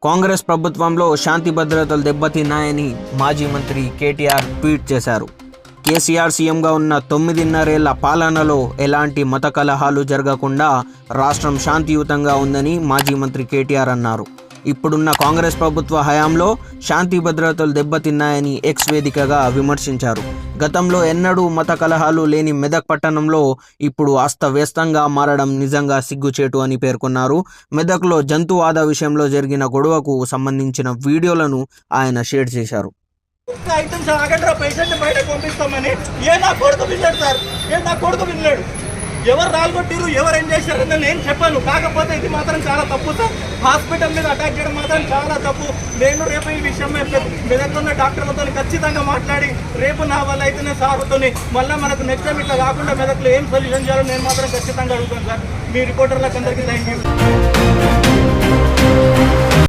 కాంగ్రెస్ ప్రభుత్వంలో శాంతి భద్రతలు దెబ్బతిన్నాయని మాజీ మంత్రి కేటీఆర్ ట్వీట్ చేశారు. కేసీఆర్ సీఎంగా ఉన్న 9.5 పాలనలో ఎలాంటి మత కలహాలు జరగకుండా రాష్ట్రం శాంతియుతంగా ఉందని మాజీ మంత్రి కేటీఆర్ అన్నారు. ఇప్పుడున్న కాంగ్రెస్ ప్రభుత్వ హయాంలో శాంతి భద్రతలు దెబ్బతిన్నాయని ఎక్స్ వేదికగా విమర్శించారు. గతంలో ఎన్నడూ మత కలహాలు లేని మెదక్ పట్టణంలో ఇప్పుడు అస్తవ్యస్తంగా మారడం నిజంగా సిగ్గుచేటు అని పేర్కొన్నారు. మెదక్లో జంతువాద విషయంలో జరిగిన గొడవకు సంబంధించిన వీడియోలను ఆయన షేర్ చేశారు. ఐటమ్స్ ఆగండి, పేషెంట్ బయటకు పంపిస్తామని నా కొడుకు విన్నాడు సార్, నా కొడుకు విన్నాడు. ఎవరు రాల్గొట్టిరు, ఎవరు ఏం చేశారని నేను చెప్పాను. కాకపోతే ఇది మాత్రం చాలా తప్పు సార్. హాస్పిటల్ మీద అటాక్ చేయడం మాత్రం చాలా తప్పు. నేను రేపు ఈ విషయం మెదక్లో ఉన్న డాక్టర్లతో ఖచ్చితంగా మాట్లాడి రేపు నా వల్ల అయితేనే సార్తో మళ్ళీ మనకు నెక్స్ట్ టైం ఇట్లా కాకుండా మెదక్లో ఏం సొల్యూషన్ చేయాలో నేను మాత్రం ఖచ్చితంగా అడుగుతాను సార్. మీ రిపోర్టర్లకు అందరికీ థ్యాంక్ యూ.